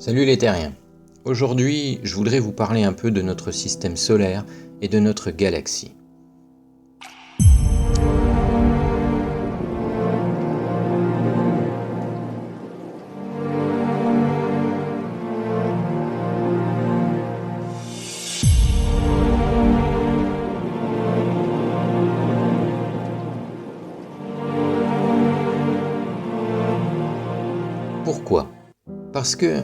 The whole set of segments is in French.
Salut les terriens. Aujourd'hui, je voudrais vous parler un peu de notre système solaire et de notre galaxie. Pourquoi ? Parce que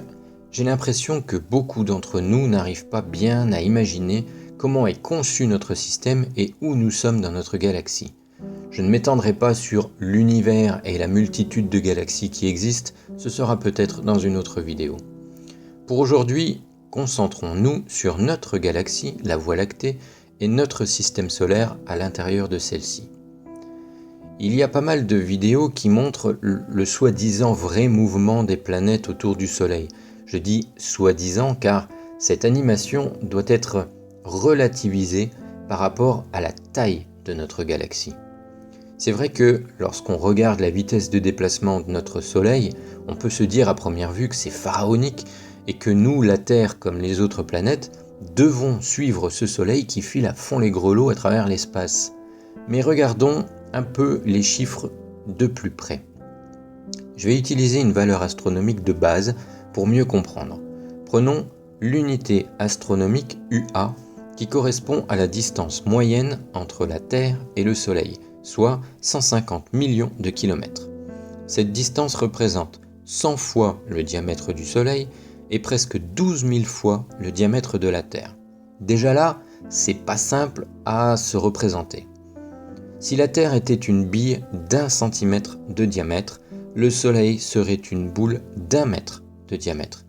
j'ai l'impression que beaucoup d'entre nous n'arrivent pas bien à imaginer comment est conçu notre système et où nous sommes dans notre galaxie. Je ne m'étendrai pas sur l'univers et la multitude de galaxies qui existent, ce sera peut-être dans une autre vidéo. Pour aujourd'hui, concentrons-nous sur notre galaxie, la Voie lactée, et notre système solaire à l'intérieur de celle-ci. Il y a pas mal de vidéos qui montrent le soi-disant vrai mouvement des planètes autour du Soleil. Je dis soi-disant car cette animation doit être relativisée par rapport à la taille de notre galaxie. C'est vrai que lorsqu'on regarde la vitesse de déplacement de notre Soleil, on peut se dire à première vue que c'est pharaonique et que nous, la Terre comme les autres planètes, devons suivre ce Soleil qui file à fond les grelots à travers l'espace. Mais regardons un peu les chiffres de plus près. Je vais utiliser une valeur astronomique de base pour mieux comprendre. Prenons l'unité astronomique UA qui correspond à la distance moyenne entre la Terre et le Soleil, soit 150 millions de kilomètres. Cette distance représente 100 fois le diamètre du Soleil et presque 12 000 fois le diamètre de la Terre. Déjà là, c'est pas simple à se représenter. Si la Terre était une bille d'1 centimètre de diamètre, le Soleil serait une boule d'1 mètre de diamètre.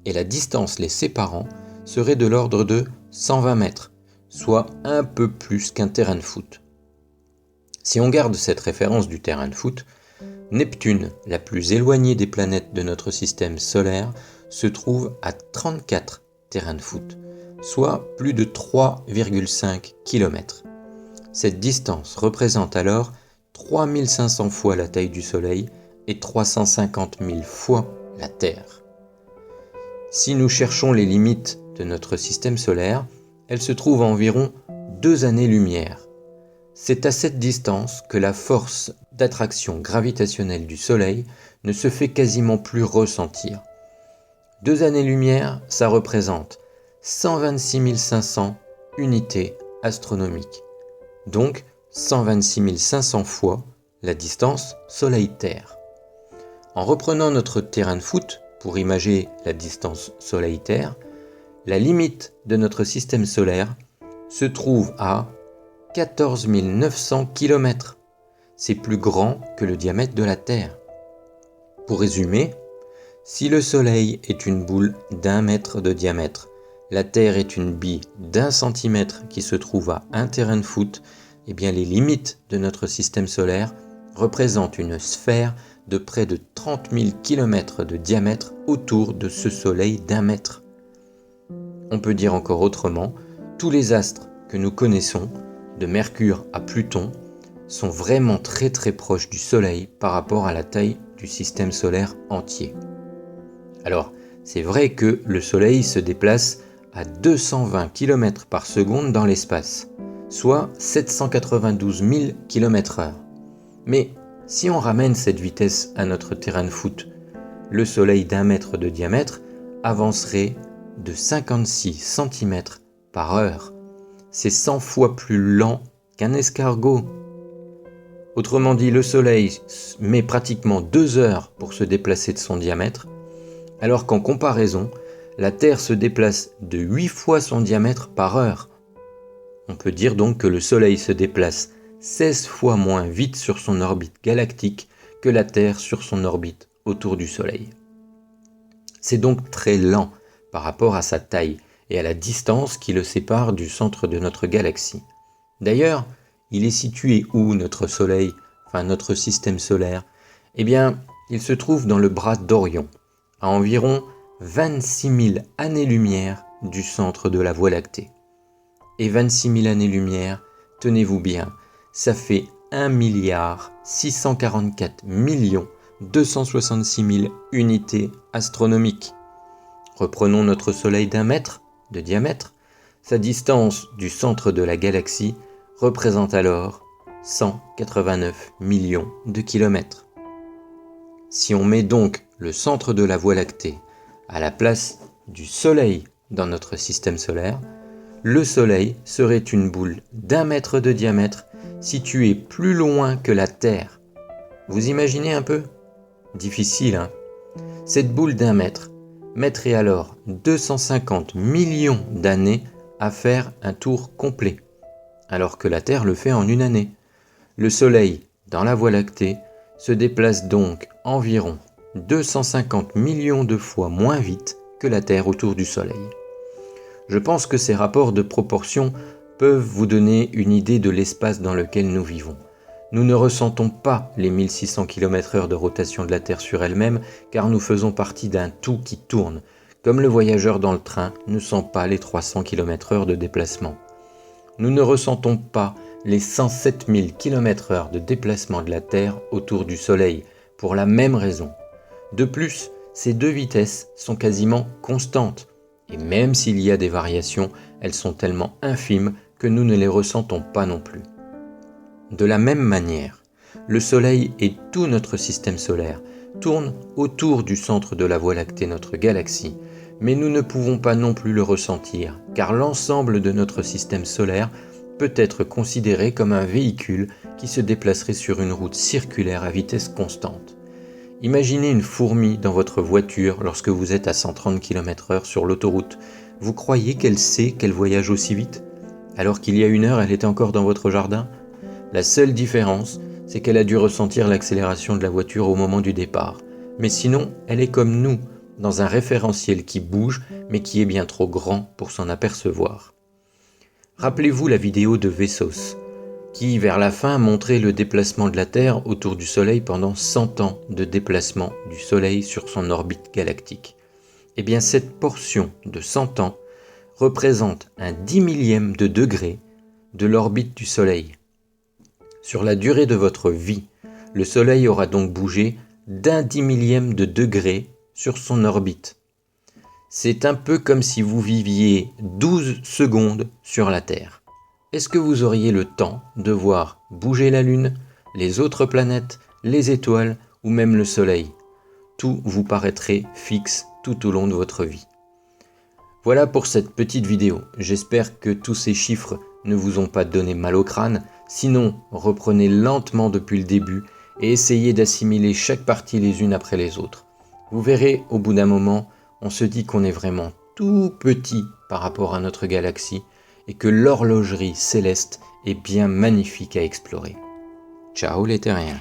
Et la distance les séparant serait de l'ordre de 120 mètres, soit un peu plus qu'un terrain de foot. Si on garde cette référence du terrain de foot, Neptune, la plus éloignée des planètes de notre système solaire, se trouve à 34 terrains de foot, soit plus de 3,5 km. Cette distance représente alors 3500 fois la taille du Soleil et 350 000 fois la Terre. Si nous cherchons les limites de notre système solaire, elles se trouvent à environ 2 années-lumière. C'est à cette distance que la force d'attraction gravitationnelle du Soleil ne se fait quasiment plus ressentir. 2 années-lumière, ça représente 126 500 unités astronomiques. Donc 126 500 fois la distance Soleil-Terre. En reprenant notre terrain de foot pour imager la distance Soleil-Terre, la limite de notre système solaire se trouve à 14 900 km. C'est plus grand que le diamètre de la Terre. Pour résumer, si le Soleil est une boule d'1 mètre de diamètre, la Terre est une bille d'1 centimètre qui se trouve à un terrain de foot, eh bien les limites de notre système solaire représentent une sphère de près de 30 000 km de diamètre autour de ce Soleil d'1 mètre. On peut dire encore autrement, tous les astres que nous connaissons, de Mercure à Pluton, sont vraiment très proches du Soleil par rapport à la taille du système solaire entier. Alors, c'est vrai que le Soleil se déplace à 220 km par seconde dans l'espace, soit 792 000 km/h. Mais si on ramène cette vitesse à notre terrain de foot, le Soleil d'1 mètre de diamètre avancerait de 56 cm par heure. C'est 100 fois plus lent qu'un escargot. Autrement dit, le Soleil met pratiquement 2 heures pour se déplacer de son diamètre, alors qu'en comparaison, la Terre se déplace de 8 fois son diamètre par heure. On peut dire donc que le Soleil se déplace 16 fois moins vite sur son orbite galactique que la Terre sur son orbite autour du Soleil. C'est donc très lent par rapport à sa taille et à la distance qui le sépare du centre de notre galaxie. D'ailleurs, il est situé où notre Soleil, enfin notre système solaire ? Eh bien, il se trouve dans le bras d'Orion, à environ 26 000 années-lumière du centre de la Voie lactée. Et 26 000 années-lumière, tenez-vous bien, ça fait 1 644 266 000 unités astronomiques. Reprenons notre Soleil d'1 mètre de diamètre. Sa distance du centre de la galaxie représente alors 189 millions de kilomètres. Si on met donc le centre de la Voie lactée à la place du Soleil dans notre système solaire, le Soleil serait une boule d'1 mètre de diamètre située plus loin que la Terre. Vous imaginez un peu ? Difficile, hein ? Cette boule d'1 mètre mettrait alors 250 millions d'années à faire un tour complet, alors que la Terre le fait en 1 année. Le Soleil, dans la Voie lactée, se déplace donc environ 250 millions de fois moins vite que la Terre autour du Soleil. Je pense que ces rapports de proportion peuvent vous donner une idée de l'espace dans lequel nous vivons. Nous ne ressentons pas les 1600 km/h de rotation de la Terre sur elle-même, car nous faisons partie d'un tout qui tourne, comme le voyageur dans le train ne sent pas les 300 km/h de déplacement. Nous ne ressentons pas les 107 000 km/h de déplacement de la Terre autour du Soleil, pour la même raison. De plus, ces deux vitesses sont quasiment constantes, et même s'il y a des variations, elles sont tellement infimes que nous ne les ressentons pas non plus. De la même manière, le Soleil et tout notre système solaire tournent autour du centre de la Voie lactée, notre galaxie, mais nous ne pouvons pas non plus le ressentir, car l'ensemble de notre système solaire peut être considéré comme un véhicule qui se déplacerait sur une route circulaire à vitesse constante. Imaginez une fourmi dans votre voiture lorsque vous êtes à 130 km/h sur l'autoroute. Vous croyez qu'elle sait qu'elle voyage aussi vite, alors qu'il y a 1 heure, elle était encore dans votre jardin ? La seule différence, c'est qu'elle a dû ressentir l'accélération de la voiture au moment du départ. Mais sinon, elle est comme nous, dans un référentiel qui bouge, mais qui est bien trop grand pour s'en apercevoir. Rappelez-vous la vidéo de Vessos, qui, vers la fin, montrait le déplacement de la Terre autour du Soleil pendant 100 ans de déplacement du Soleil sur son orbite galactique. Eh bien, cette portion de 100 ans représente un 10 millième de degré de l'orbite du Soleil. Sur la durée de votre vie, le Soleil aura donc bougé d'un 10 millième de degré sur son orbite. C'est un peu comme si vous viviez 12 secondes sur la Terre. Est-ce que vous auriez le temps de voir bouger la Lune, les autres planètes, les étoiles ou même le Soleil ? Tout vous paraîtrait fixe tout au long de votre vie. Voilà pour cette petite vidéo. J'espère que tous ces chiffres ne vous ont pas donné mal au crâne. Sinon, reprenez lentement depuis le début et essayez d'assimiler chaque partie les unes après les autres. Vous verrez, au bout d'un moment, on se dit qu'on est vraiment tout petit par rapport à notre galaxie et que l'horlogerie céleste est bien magnifique à explorer. Ciao les terriens!